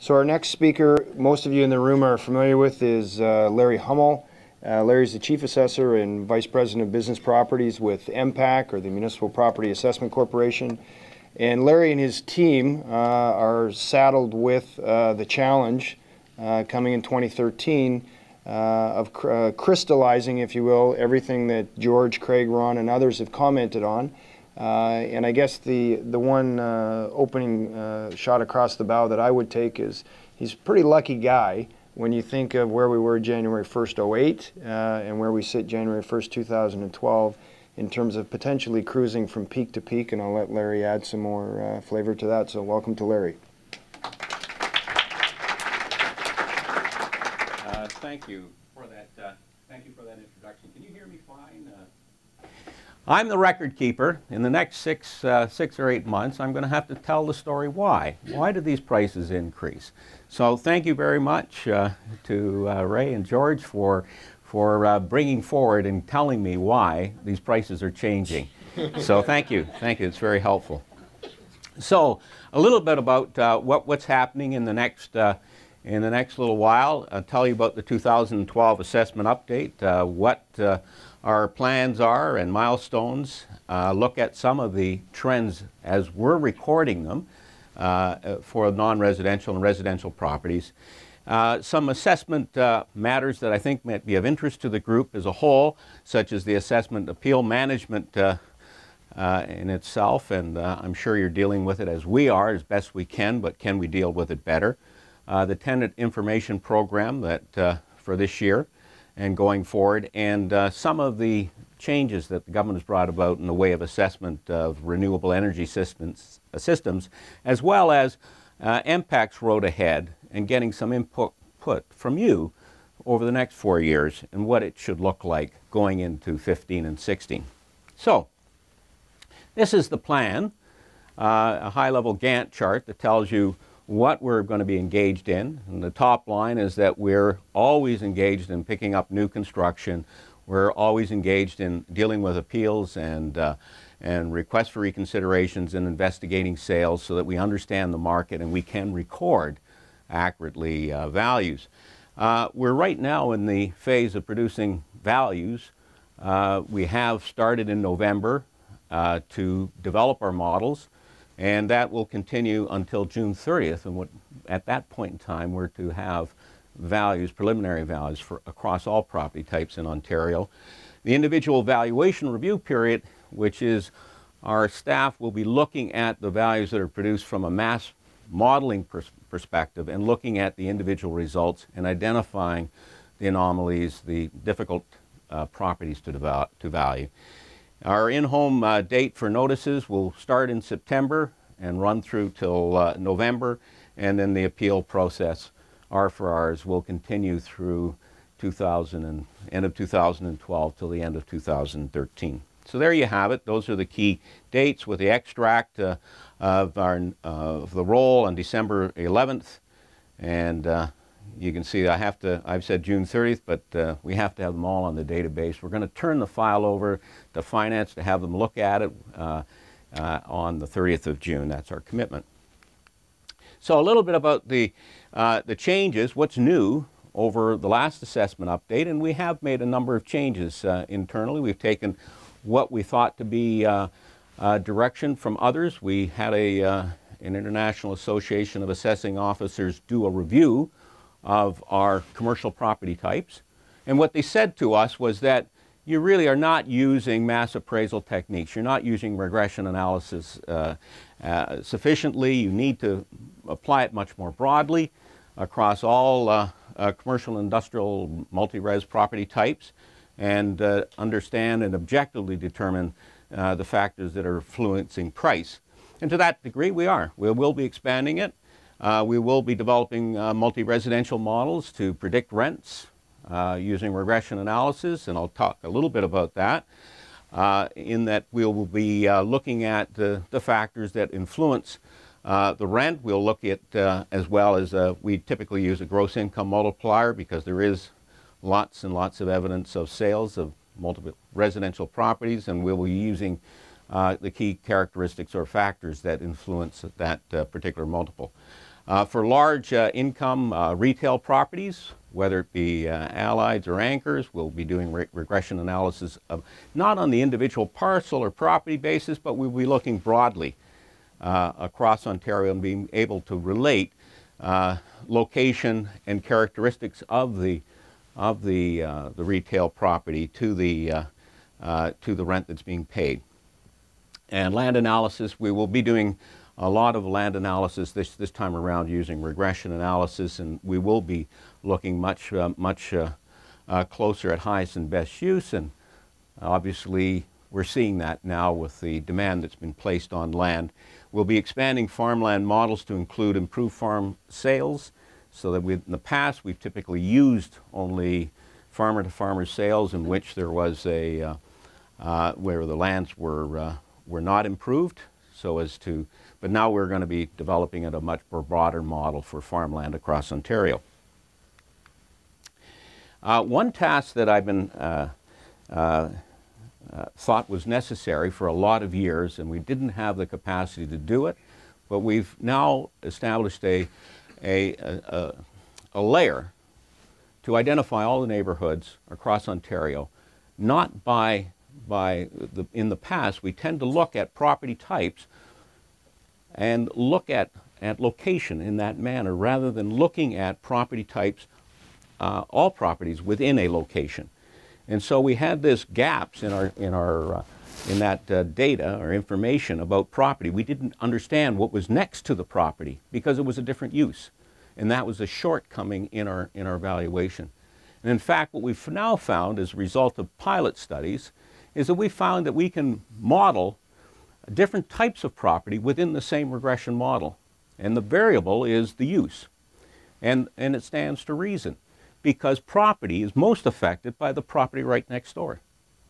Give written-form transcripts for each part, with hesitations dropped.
So our next speaker, most of you in the room are familiar with, is Larry Hummel. Larry's the Chief Assessor and Vice President of Business Properties with MPAC, or the Municipal Property Assessment Corporation. And Larry and his team are saddled with the challenge coming in 2013 of crystallizing, if you will, everything that George, Craig, Ron, and others have commented on. And I guess the one opening shot across the bow that I would take is he's a pretty lucky guy when you think of where we were January 1st, 08 and where we sit January 1st, 2012 in terms of potentially cruising from peak to peak, and I'll let Larry add some more flavor to that. So welcome to Larry. Thank you for that. Thank you for that introduction. Can you hear me fine? I'm the record keeper. In the next six or 8 months, I'm going to have to tell the story why. Why did these prices increase? So thank you very much to Ray and George for bringing forward and telling me why these prices are changing. So thank you. Thank you. It's very helpful. So a little bit about what's happening in the next little while. I'll tell you about the 2012 assessment update, what our plans are and milestones, look at some of the trends as we're recording them for non-residential and residential properties. Some assessment matters that I think might be of interest to the group as a whole, such as the assessment appeal management in itself, and I'm sure you're dealing with it as we are, as best we can, but can we deal with it better? The tenant information program that for this year and going forward, and some of the changes that the government has brought about in the way of assessment of renewable energy systems, as well as MPAC's road ahead and getting some input from you over the next 4 years and what it should look like going into 15 and 16. So this is the plan, a high-level Gantt chart that tells you what we're going to be engaged in. And the top line is that we're always engaged in picking up new construction. We're always engaged in dealing with appeals and requests for reconsiderations and investigating sales so that we understand the market and we can record accurately values. We're right now in the phase of producing values. We have started in November to develop our models, and that will continue until June 30th, and at that point in time we're to have values, preliminary values across all property types in Ontario. The individual valuation review period, which is our staff will be looking at the values that are produced from a mass modeling perspective and looking at the individual results and identifying the anomalies, the difficult properties to value. Our in-home date for notices will start in September and run through till November, and then the appeal process, R for Rs, will continue through end of 2012 till the end of 2013. So there you have it. Those are the key dates with the extract of the roll on December 11th, and you can see I've said June 30th, but we have to have them all on the database. We're going to turn the file over to Finance to have them look at it on the 30th of June. That's our commitment. So a little bit about the changes, what's new over the last assessment update, and we have made a number of changes internally. We've taken what we thought to be direction from others. We had an International Association of Assessing Officers do a review of our commercial property types. And what they said to us was that you really are not using mass appraisal techniques. You're not using regression analysis sufficiently. You need to apply it much more broadly across all commercial, industrial, multi-res property types, and understand and objectively determine the factors that are influencing price. And to that degree, we are. We will be expanding it. We will be developing multi-residential models to predict rents using regression analysis, and I'll talk a little bit about that, in that we will be looking at the factors that influence the rent. We'll look at, as well as we typically use a gross income multiplier because there is lots and lots of evidence of sales of multiple residential properties, and we'll be using the key characteristics or factors that influence that particular multiple. For large income retail properties, whether it be allieds or anchors, we'll be doing regression analysis of not on the individual parcel or property basis, but we'll be looking broadly across Ontario and being able to relate location and characteristics of the retail property to the rent that's being paid. And land analysis, we will be doing a lot of land analysis this time around using regression analysis, and we will be looking much closer at highest and best use, and obviously we're seeing that now with the demand that's been placed on land. We'll be expanding farmland models to include improved farm sales, so that in the past we've typically used only farmer-to-farmer sales in which there was where the lands were not improved, but now we're going to be developing a much more broader model for farmland across Ontario. One task that I've been thought was necessary for a lot of years, and we didn't have the capacity to do it, but we've now established a layer to identify all the neighborhoods across Ontario, not in the past, we tend to look at property types and look at location in that manner rather than looking at property types, all properties within a location. And so we had this gaps in that data or information about property. We didn't understand what was next to the property because it was a different use. And that was a shortcoming in our valuation. And in fact, what we've now found as a result of pilot studies is that we found that we can model different types of property within the same regression model. And the variable is the use. And it stands to reason, because property is most affected by the property right next door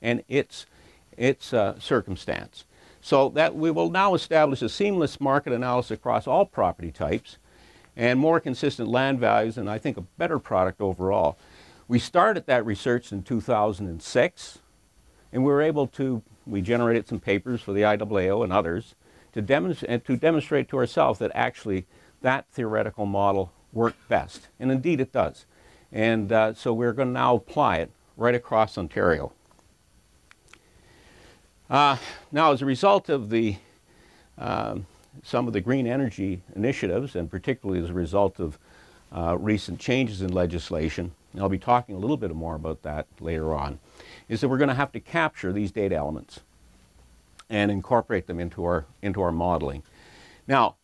and its circumstance. So that we will now establish a seamless market analysis across all property types and more consistent land values, and I think a better product overall. We started that research in 2006, and we generated some papers for the IAAO and others to demonstrate to ourselves that actually that theoretical model worked best, and indeed it does. And so we're going to now apply it right across Ontario. Now, as a result of some of the green energy initiatives, and particularly as a result of recent changes in legislation, and I'll be talking a little bit more about that later on, is that we're going to have to capture these data elements and incorporate them into our modeling. Now,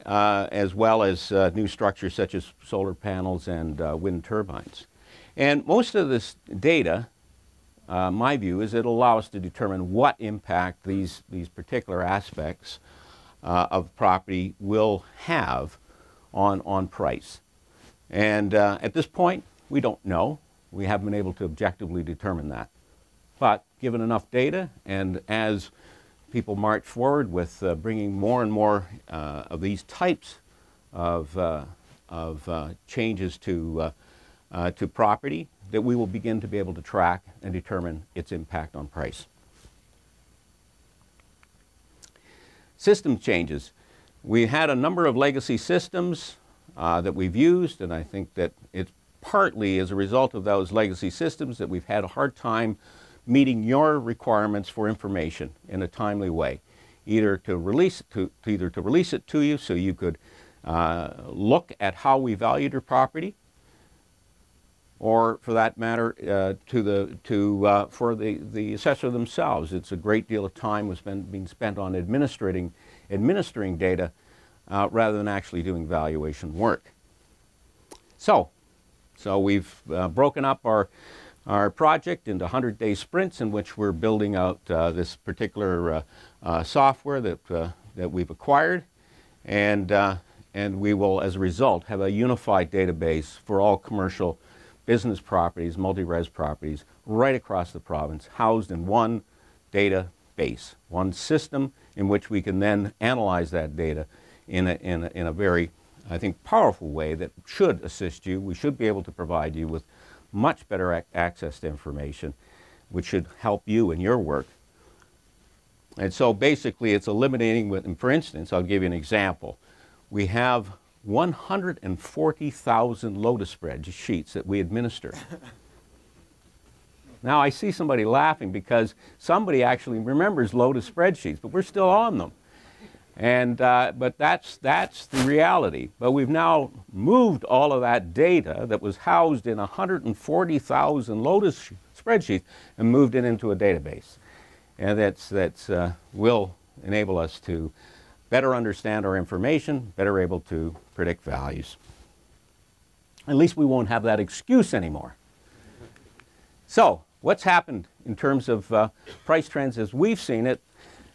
as well as new structures such as solar panels and wind turbines. And most of this data, my view, is it'll allow us to determine what impact these particular aspects of property will have on price. And at this point, we don't know. We haven't been able to objectively determine that. But given enough data, and as people march forward with bringing more and more of these types of changes to property, that we will begin to be able to track and determine its impact on price. System changes. We had a number of legacy systems that we've used, and I think that it's partly as a result of those legacy systems that we've had a hard time meeting your requirements for information in a timely way, either to release it to you so you could look at how we valued your property, or for that matter for the assessor themselves. It's a great deal of time was being spent on administering data rather than actually doing valuation work. So we've broken up our project into 100-day sprints in which we're building out this particular software that we've acquired, and we will, as a result, have a unified database for all commercial business properties, multi-res properties, right across the province, housed in one database, one system in which we can then analyze that data in a very, I think, powerful way that should assist you. We should be able to provide you with much better access to information, which should help you in your work. And so basically it's eliminating, for instance, I'll give you an example. We have 140,000 lotus spreadsheets that we administer. Now I see somebody laughing because somebody actually remembers lotus spreadsheets, but we're still on them. And, but that's the reality. But we've now moved all of that data that was housed in 140,000 lotus spreadsheets and moved it into a database. And that's will enable us to better understand our information, better able to predict values. At least we won't have that excuse anymore. So, what's happened in terms of price trends as we've seen it?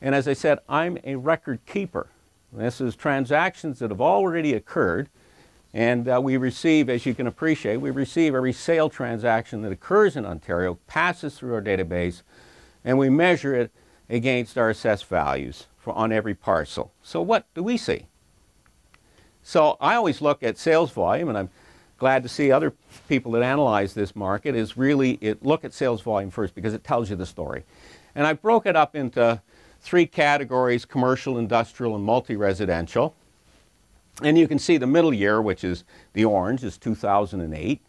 And as I said, I'm a record keeper. This is transactions that have already occurred, and we receive, as you can appreciate, we receive every sale transaction that occurs in Ontario, passes through our database, and we measure it against our assessed values on every parcel. So what do we see? So I always look at sales volume, and I'm glad to see other people that analyze this market is really look at sales volume first because it tells you the story. And I broke it up into 3 categories: commercial, industrial, and multi-residential. And you can see the middle year, which is the orange, is 2008.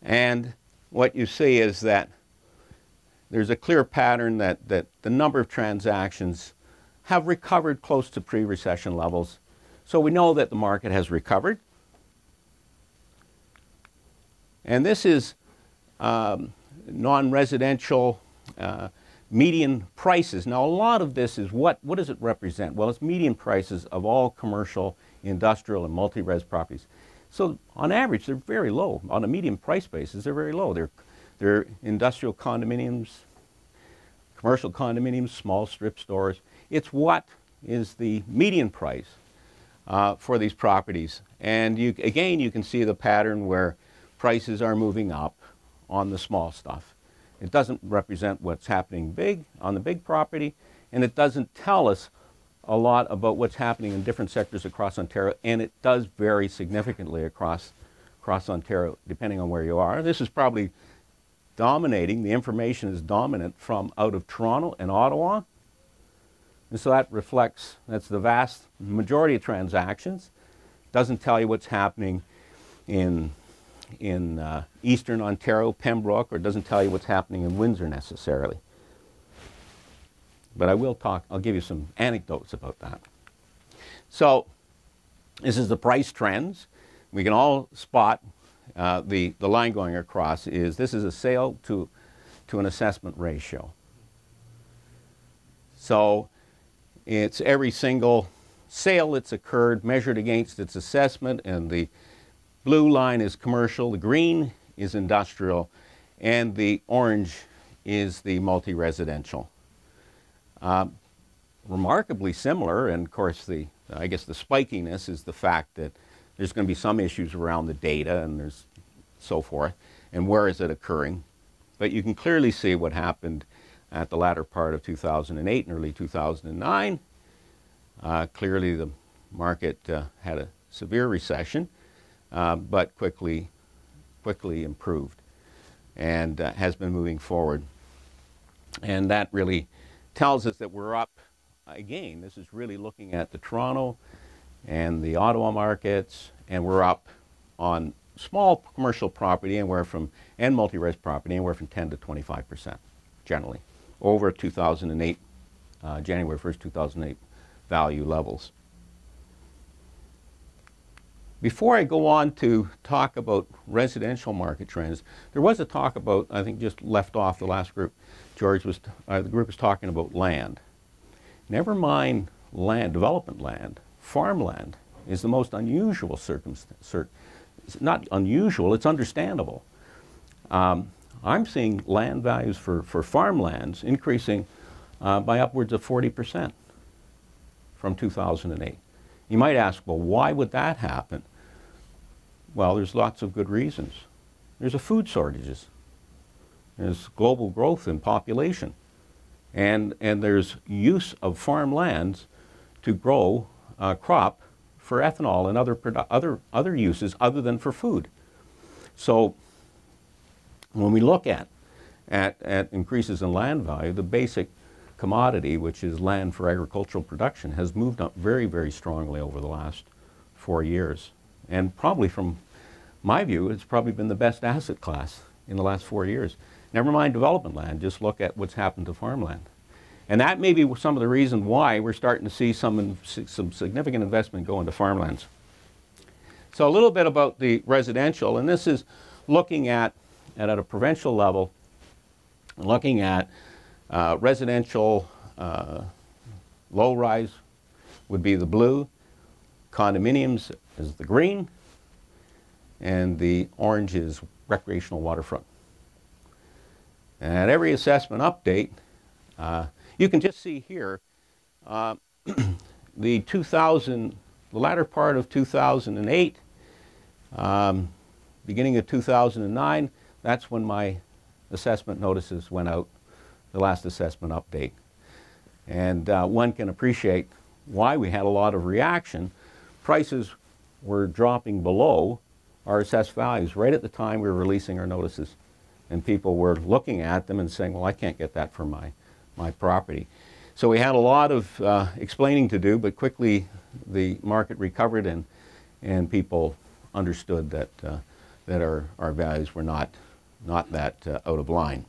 And what you see is that there's a clear pattern that the number of transactions have recovered close to pre-recession levels. So we know that the market has recovered. And this is non-residential median prices. Now, a lot of this is what does it represent? Well, it's median prices of all commercial, industrial, and multi-res properties. So on average, they're very low. On a median price basis, they're very low. They're industrial condominiums, commercial condominiums, small strip stores. It's what is the median price for these properties. And again, you can see the pattern where prices are moving up on the small stuff. It doesn't represent what's happening big on the big property, and it doesn't tell us a lot about what's happening in different sectors across Ontario, and it does vary significantly across Ontario depending on where you are. This is probably dominating, the information is dominant from out of Toronto and Ottawa, and so that reflects, that's the vast majority of transactions. It doesn't tell you what's happening in Eastern Ontario, Pembroke, or it doesn't tell you what's happening in Windsor necessarily. But I'll give you some anecdotes about that. So this is the price trends. We can all spot the line going across this is a sale to an assessment ratio. So it's every single sale that's occurred measured against its assessment, and the blue line is commercial, the green is industrial, and the orange is the multi-residential. Remarkably similar, and of course I guess the spikiness is the fact that there's going to be some issues around the data and there's so forth, and where is it occurring. But you can clearly see what happened at the latter part of 2008 and early 2009. Clearly the market had a severe recession. But quickly improved and has been moving forward. And that really tells us that we're up. Again, this is really looking at the Toronto and the Ottawa markets, and we're up on small commercial property and multi-res property anywhere from 10 to 25% generally over 2008, January 1st, 2008 value levels. Before I go on to talk about residential market trends, there was a talk about, I think just left off the last group, the group was talking about land. Never mind land, development land, farmland is the most unusual circumstance. It's not unusual, it's understandable. I'm seeing land values for farmlands increasing by upwards of 40% from 2008. You might ask, well, why would that happen? Well, there's lots of good reasons. There's food shortages. There's global growth in population. And there's use of farmlands to grow crop for ethanol and other uses other than for food. So when we look at increases in land value, the basic commodity, which is land for agricultural production, has moved up very, very strongly over the last 4 years. And probably from my view, it's probably been the best asset class in the last 4 years. Never mind development land, just look at what's happened to farmland. And that may be some of the reason why we're starting to see some significant investment go into farmlands. So a little bit about the residential, and this is looking at a provincial level, looking at residential low-rise would be the blue, condominiums is the green, and the orange is recreational waterfront. And at every assessment update, you can just see here the latter part of 2008, beginning of 2009, that's when my assessment notices went out, the last assessment update. And one can appreciate why we had a lot of reaction. Prices were dropping below our assessed values right at the time we were releasing our notices. And people were looking at them and saying, well, I can't get that for my property. So we had a lot of explaining to do, but quickly the market recovered and people understood that, that our values were not that out of line.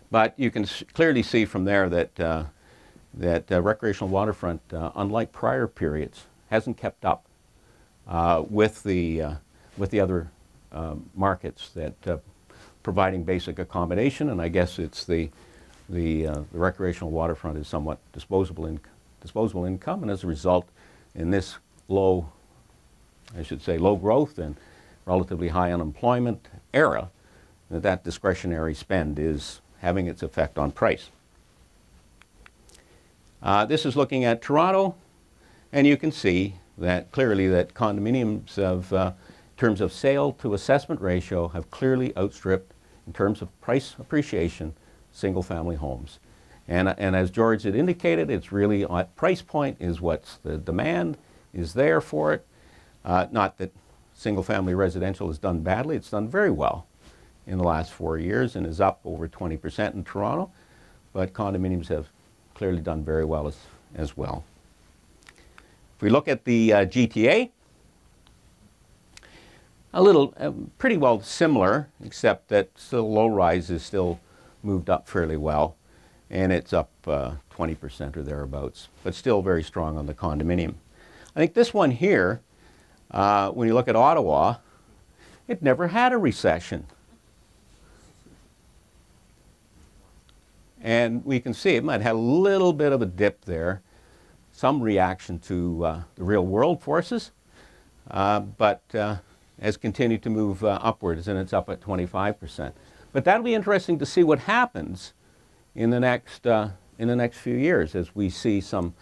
But you can clearly see from there that, recreational waterfront, unlike prior periods, hasn't kept up with the other markets that providing basic accommodation, and I guess it's the recreational waterfront is somewhat disposable income, and as a result, in this low growth and relatively high unemployment era, that discretionary spend is having its effect on price. This is looking at Toronto, and you can see that clearly that condominiums in terms of sale to assessment ratio have clearly outstripped, in terms of price appreciation, single family homes. And as George had indicated, it's really at price point is what's the demand is there for it. Not that single family residential has done badly, it's done very well in the last 4 years and is up over 20% in Toronto, but condominiums have clearly done very well as well. If we look at the GTA, a little, pretty well similar, except that still low-rise is still moved up fairly well, and it's up 20% or thereabouts, but still very strong on the condominium. I think this one here, when you look at Ottawa, it never had a recession. And we can see it might have a little bit of a dip there, some reaction to the real world forces, but has continued to move upwards, and it's up at 25%. But that'll be interesting to see what happens in the next few years as we see some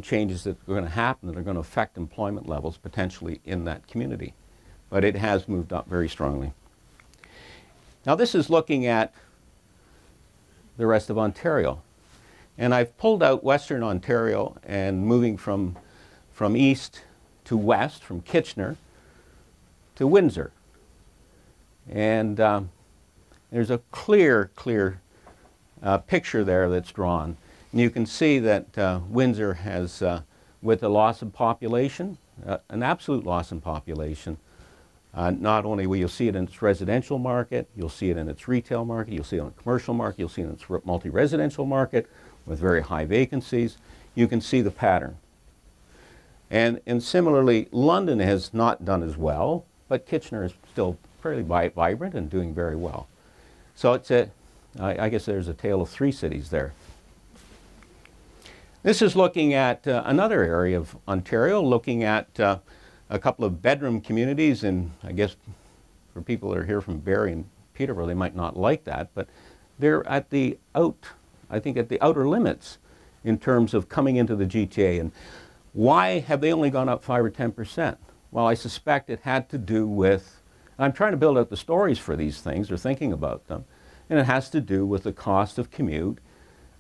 changes that are going to happen that are going to affect employment levels potentially in that community. But it has moved up very strongly. Now this is looking at the rest of Ontario. And I've pulled out Western Ontario and moving from east to west, from Kitchener to Windsor. And there's a clear picture there that's drawn. And you can see that Windsor has, with the loss of population, an absolute loss in population, not only will you see it in its residential market, you'll see it in its retail market, you'll see it in the commercial market, you'll see it in its multi-residential market with very high vacancies. You can see the pattern. And similarly, London has not done as well, but Kitchener is still fairly vibrant and doing very well. So it's I guess there's a tale of three cities there. This is looking at another area of Ontario, looking at a couple of bedroom communities, and I guess for people that are here from Barrie and Peterborough, they might not like that, but they're at the I think at the outer limits in terms of coming into the GTA. And why have they only gone up 5 or 10%? Well, I suspect it had to do with, I'm trying to build out the stories for these things or thinking about them, and it has to do with the cost of commute,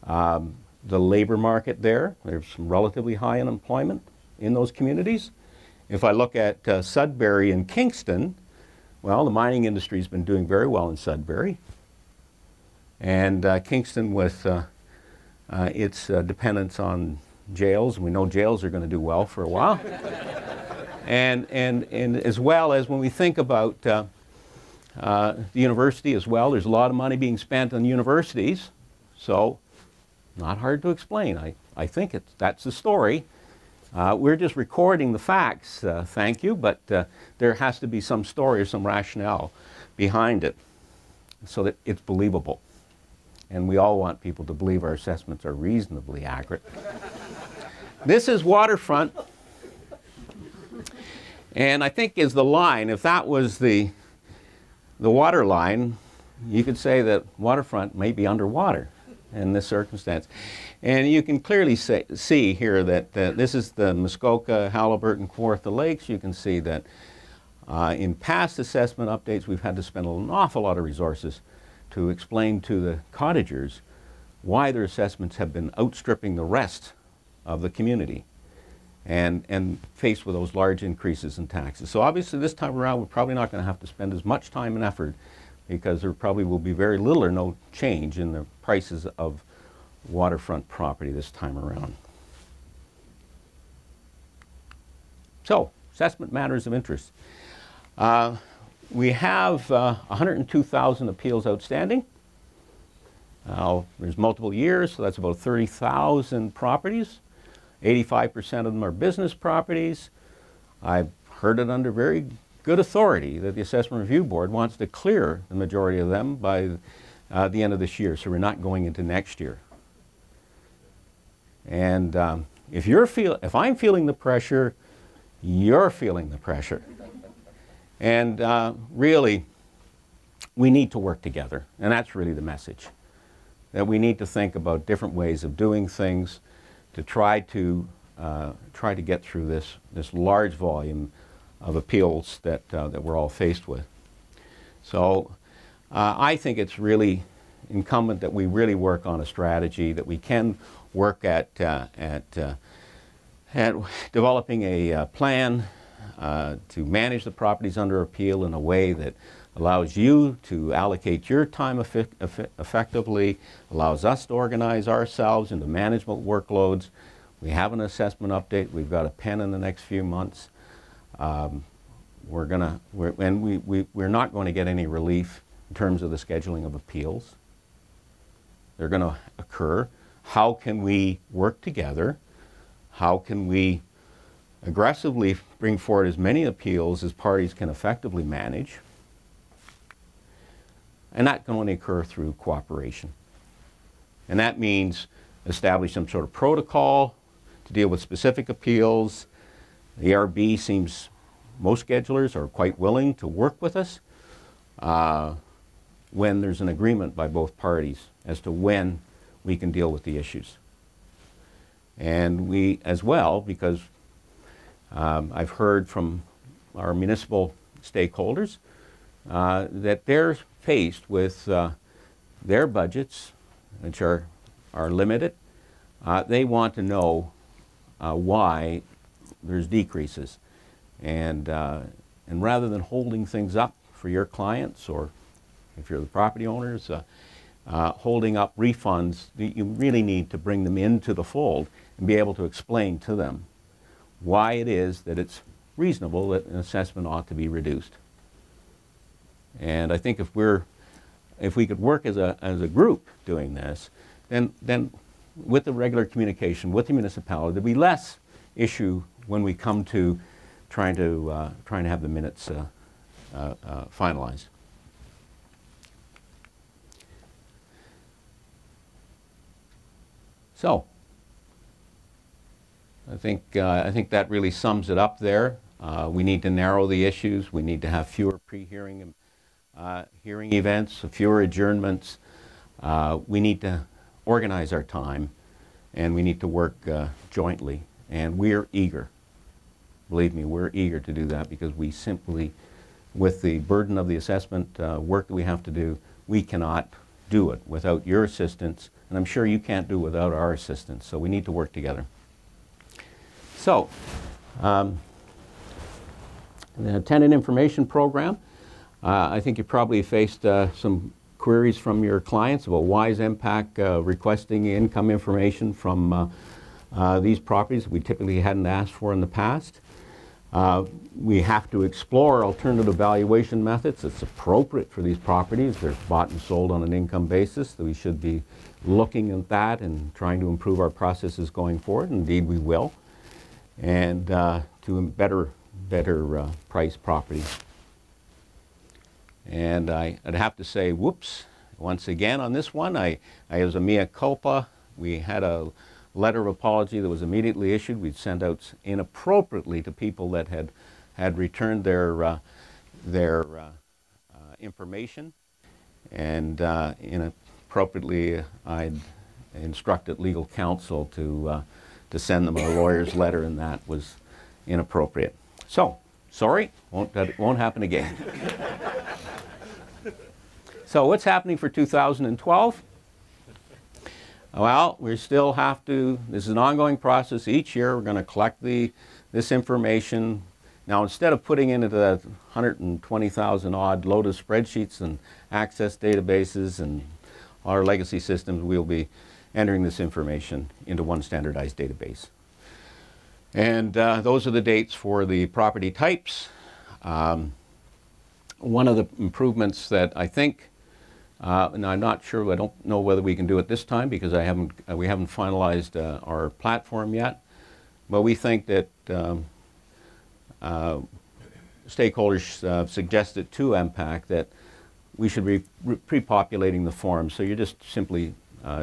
the labor market there. There's some relatively high unemployment in those communities. If I look at Sudbury and Kingston, well, the mining industry has been doing very well in Sudbury. And Kingston with its dependence on jails, and we know jails are going to do well for a while. And as well as when we think about the university as well, there's a lot of money being spent on universities, so not hard to explain. I think that's the story. We're just recording the facts, thank you, but there has to be some story or some rationale behind it so that it's believable. And we all want people to believe our assessments are reasonably accurate. This is waterfront, and I think is the line. If that was the water line, you could say that waterfront may be underwater in this circumstance. And you can clearly see here that this is the Muskoka, Halliburton, Kawartha Lakes. You can see that in past assessment updates, we've had to spend an awful lot of resources to explain to the cottagers why their assessments have been outstripping the rest of the community and faced with those large increases in taxes. So obviously this time around, we're probably not going to have to spend as much time and effort because there probably will be very little or no change in the prices of waterfront property this time around. So, assessment matters of interest. We have 102,000 appeals outstanding. There's multiple years, so that's about 30,000 properties. 85% of them are business properties. I've heard it under very good authority that the Assessment Review Board wants to clear the majority of them by the end of this year, so we're not going into next year. And if I'm feeling the pressure, you're feeling the pressure. And really, we need to work together, and that's really the message. That we need to think about different ways of doing things to try to get through this large volume of appeals that we're all faced with. So I think it's really incumbent that we really work on a strategy, that we can work at developing a plan to manage the properties under appeal in a way that allows you to allocate your time effectively, allows us to organize ourselves into management workloads. We have an assessment update. We've got a pen in the next few months. We're not going to get any relief in terms of the scheduling of appeals. They're going to occur. How can we work together? How can we aggressively bring forward as many appeals as parties can effectively manage? And that can only occur through cooperation. And that means establish some sort of protocol to deal with specific appeals. The ARB seems, most schedulers are quite willing to work with us when there's an agreement by both parties as to when we can deal with the issues. And we as well, because I've heard from our municipal stakeholders that they're faced with their budgets, which are limited. They want to know why there's decreases. And rather than holding things up for your clients, or if you're the property owners, holding up refunds, you really need to bring them into the fold and be able to explain to them why it is that it's reasonable that an assessment ought to be reduced. And I think if we could work as a group doing this, then with the regular communication with the municipality, there'd be less issue when we come to trying to have the minutes finalized. So, I think that really sums it up there. We need to narrow the issues. We need to have fewer pre-hearing hearing events, fewer adjournments. We need to organize our time, and we need to work jointly. And we're eager. Believe me, we're eager to do that because we simply, with the burden of the assessment work that we have to do, we cannot do it without your assistance, and I'm sure you can't do it without our assistance, so we need to work together. So, the tenant information program, I think you probably faced some queries from your clients about why is MPAC requesting income information from these properties we typically hadn't asked for in the past. We have to explore alternative valuation methods that's appropriate for these properties. They're bought and sold on an income basis, so we should be looking at that and trying to improve our processes going forward. Indeed, we will. And to better price properties. And I'd have to say, whoops, once again on this one, I was a mea culpa. We had a letter of apology that was immediately issued. We'd sent out inappropriately to people that had returned their information, and inappropriately I'd instructed legal counsel to send them a lawyer's letter, and that was inappropriate. So, sorry, that won't happen again. So what's happening for 2012? Well, we still have to, this is an ongoing process. Each year we're going to collect this information. Now, instead of putting into the 120,000 odd load of spreadsheets and access databases and our legacy systems, we'll be entering this information into one standardized database. And those are the dates for the property types. One of the improvements that I think, and I'm not sure, I don't know whether we can do it this time because we haven't finalized our platform yet, but we think that stakeholders suggested to MPAC that we should be pre-populating the forms, so you're just simply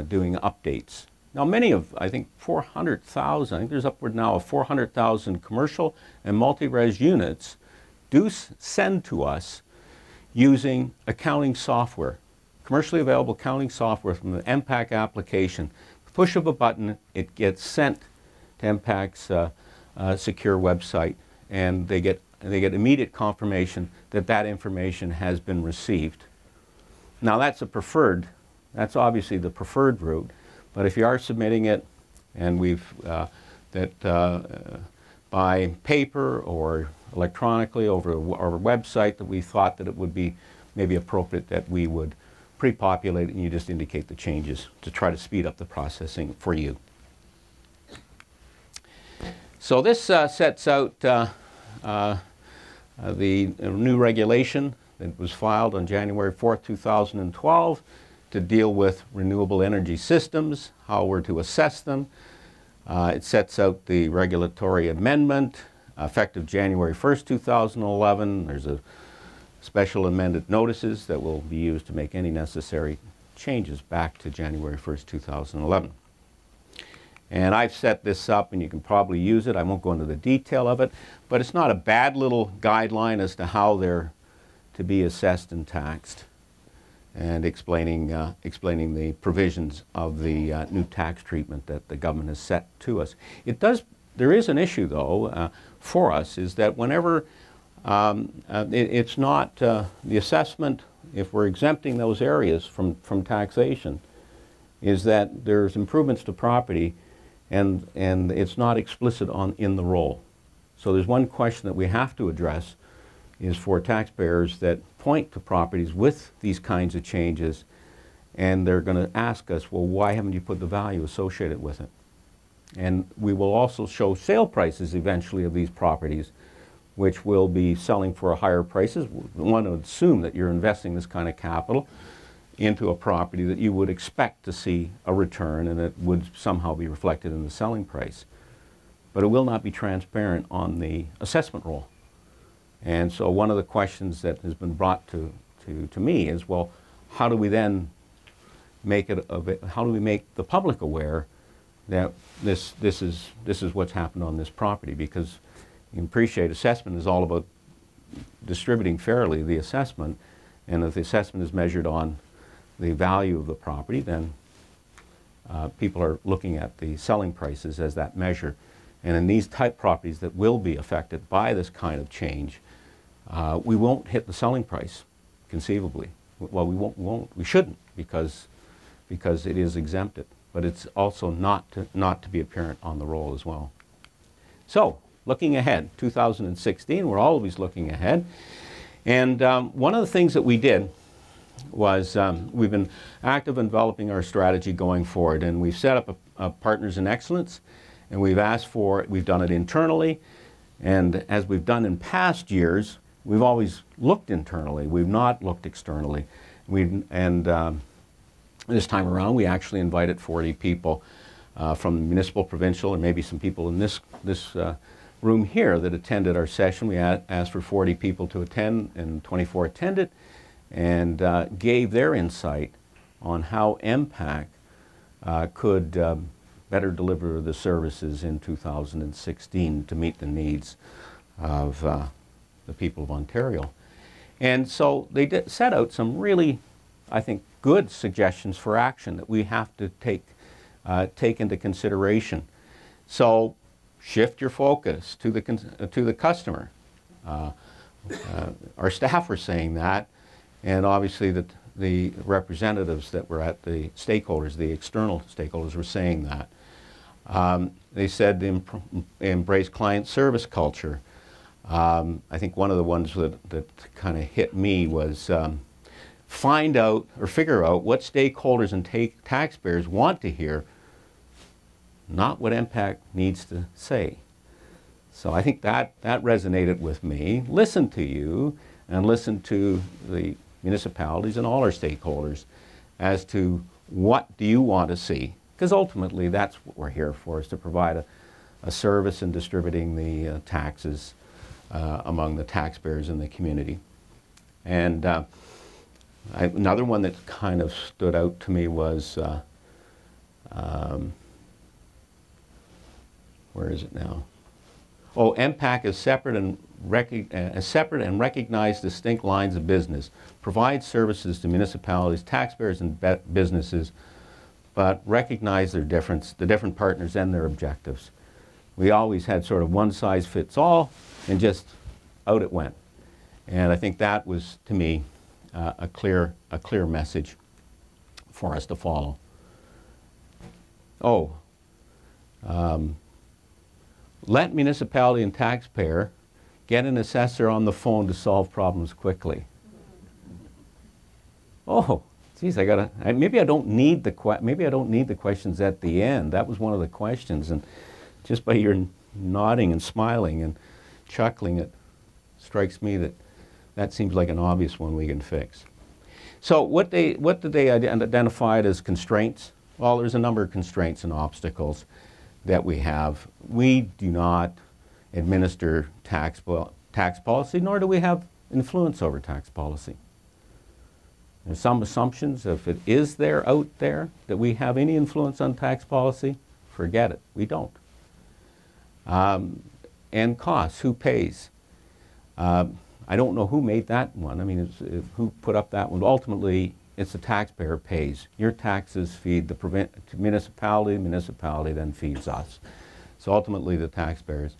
doing updates. Now I think 400,000, I think there's upward now of 400,000 commercial and multi-res units do send to us using accounting software, commercially available accounting software from the MPAC application. Push of a button, it gets sent to MPAC's secure website, and they get immediate confirmation that that information has been received. Now that's that's obviously the preferred route, but if you are submitting it, and by paper or electronically over our website, that we thought that it would be maybe appropriate that we would pre-populate it and you just indicate the changes to try to speed up the processing for you. So this sets out the new regulation that was filed on January 4th, 2012 to deal with renewable energy systems, how we're to assess them. It sets out the regulatory amendment effective January 1st, 2011. There's a special amended notices that will be used to make any necessary changes back to January 1st, 2011. And I've set this up, and you can probably use it. I won't go into the detail of it, but it's not a bad little guideline as to how they're to be assessed and taxed, and explaining the provisions of the new tax treatment that the government has set to us. There is an issue, though, for us, is that whenever it's not the assessment, if we're exempting those areas from taxation, is that there's improvements to property, and it's not explicit in the roll. So there's one question that we have to address is for taxpayers that point to properties with these kinds of changes, and they're going to ask us, well, why haven't you put the value associated with it? And we will also show sale prices eventually of these properties, which will be selling for higher prices. We want to assume that you're investing this kind of capital into a property that you would expect to see a return, and it would somehow be reflected in the selling price. But it will not be transparent on the assessment roll. And so one of the questions that has been brought to me is, well, how do we then make how do we make the public aware that this is what's happened on this property? Because you appreciate assessment is all about distributing fairly the assessment, and if the assessment is measured on the value of the property, then people are looking at the selling prices as that measure. And in these type properties that will be affected by this kind of change, we won't hit the selling price, conceivably. Well, we shouldn't, because it is exempted. But it's also not to be apparent on the roll as well. So, looking ahead, 2016, we're always looking ahead. And one of the things that we did was we've been active in developing our strategy going forward, and we've set up a Partners in Excellence, and we've done it internally, And as we've done in past years, we've always looked internally. We've not looked externally. This time around, we actually invited 40 people from the municipal, provincial, and maybe some people in this room here that attended our session. We asked for 40 people to attend, and 24 attended, and gave their insight on how MPAC could better deliver the services in 2016 to meet the needs of the people of Ontario. And so they set out some really, I think, good suggestions for action that we have to take into consideration. So shift your focus to the customer. Our staff were saying that, and obviously the representatives that were at the stakeholders, the external stakeholders, were saying that. They said embrace client service culture. I think one of the ones that kind of hit me was find out or figure out what stakeholders and taxpayers want to hear, not what MPAC needs to say. So I think that resonated with me. Listen to you and listen to the municipalities and all our stakeholders as to what do you want to see. Because ultimately that's what we're here for, is to provide a service in distributing the taxes among the taxpayers in the community. And another one that kind of stood out to me was, where is it now? Oh, MPAC is separate and recognized distinct lines of business, provides services to municipalities, taxpayers, and businesses, but recognize the different partners and their objectives. We always had sort of one size fits all, and just out it went. And I think that was, to me, a clear message for us to follow. Oh, let municipality and taxpayer get an assessor on the phone to solve problems quickly. Oh, geez, maybe I don't need the questions at the end. That was one of the questions, and just by your nodding and smiling and chuckling, it strikes me that seems like an obvious one we can fix. So what did they identify as constraints? Well, there's a number of constraints and obstacles that we have. We do not administer tax policy, nor do we have influence over tax policy. There's some assumptions, if it is out there, that we have any influence on tax policy, forget it, we don't. And costs, who pays? I don't know who made that one. I mean, who put up that one? Ultimately, it's the taxpayer pays. Your taxes feed the municipality then feeds us. So ultimately, the taxpayers.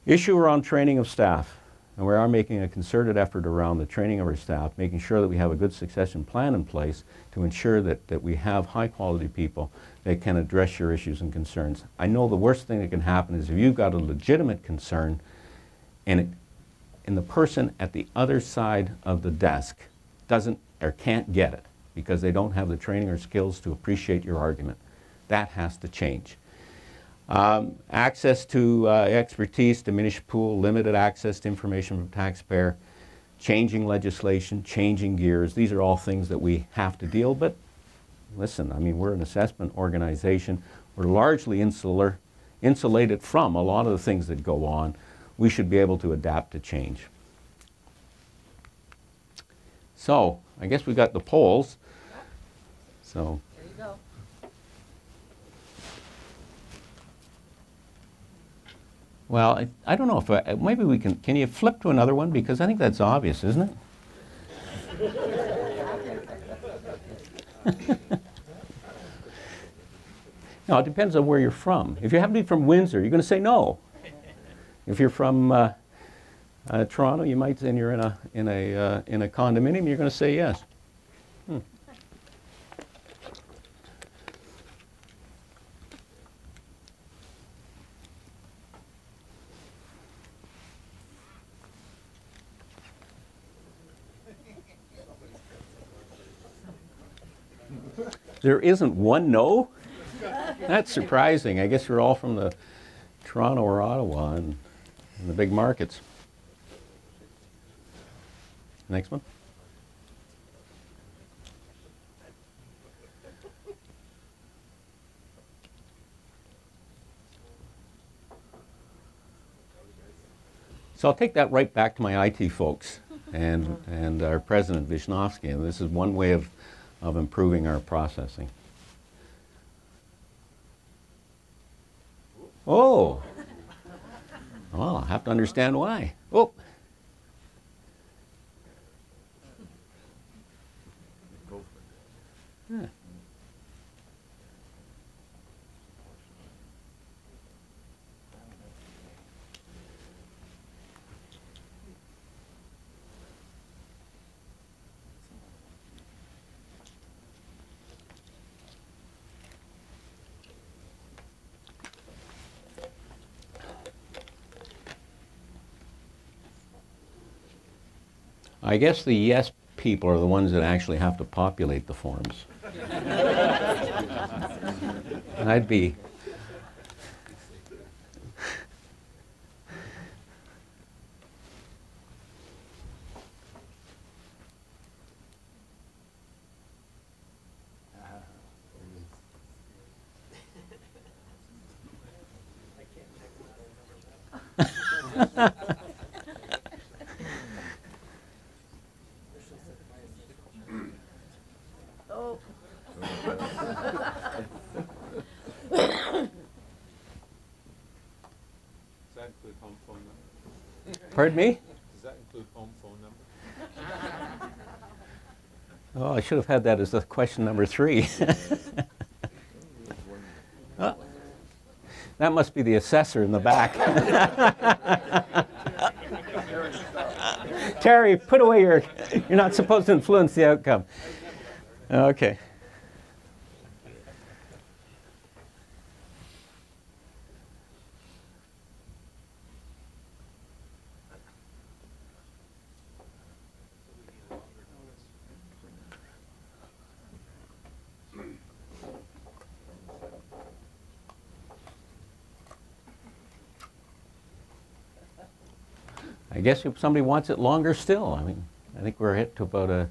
Issue around training of staff. And we are making a concerted effort around the training of our staff, making sure that we have a good succession plan in place to ensure that we have high-quality people that can address your issues and concerns. I know the worst thing that can happen is if you've got a legitimate concern and the person at the other side of the desk doesn't or can't get it because they don't have the training or skills to appreciate your argument. That has to change. Access to expertise, diminished pool, limited access to information from taxpayer, changing legislation, changing gears. These are all things that we have to deal with. But listen, I mean, we're an assessment organization. We're largely insulated from a lot of the things that go on. We should be able to adapt to change. So, I guess we got the polls. So. There you go. Well, I don't know if maybe we can you flip to another one? Because I think that's obvious, isn't it? No, it depends on where you're from. If you happen to be from Windsor, you're going to say no. If you're from Toronto, you might, and you're in a condominium, you're going to say yes. There isn't one no? That's surprising. I guess you're all from the Toronto or Ottawa. And in the big markets. Next one. So I'll take that right back to my IT folks and our president, Vishnovsky, and this is one way of improving our processing. Oh, well, I'll have to understand why. Oh. Yeah. I guess the yes people are the ones that actually have to populate the forms. I'd be... Pardon me? Does that include home phone number? Oh, I should have had that as the question number 3. Oh, that must be the assessor in the back. Terry, put away your... You're not supposed to influence the outcome. Okay. I guess if somebody wants it longer still, I mean, I think we're hit to about a,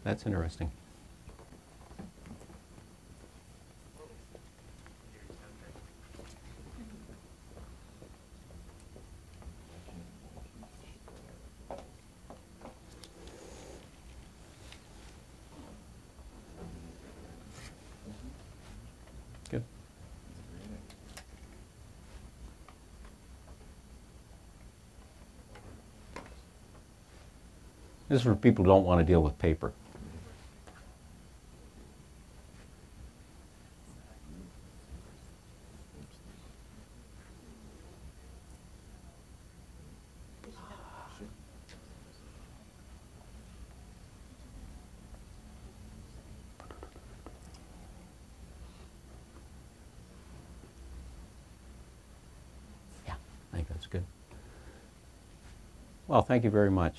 that's interesting. Good. This is for people who don't want to deal with paper. Yeah, I think that's good. Well, thank you very much.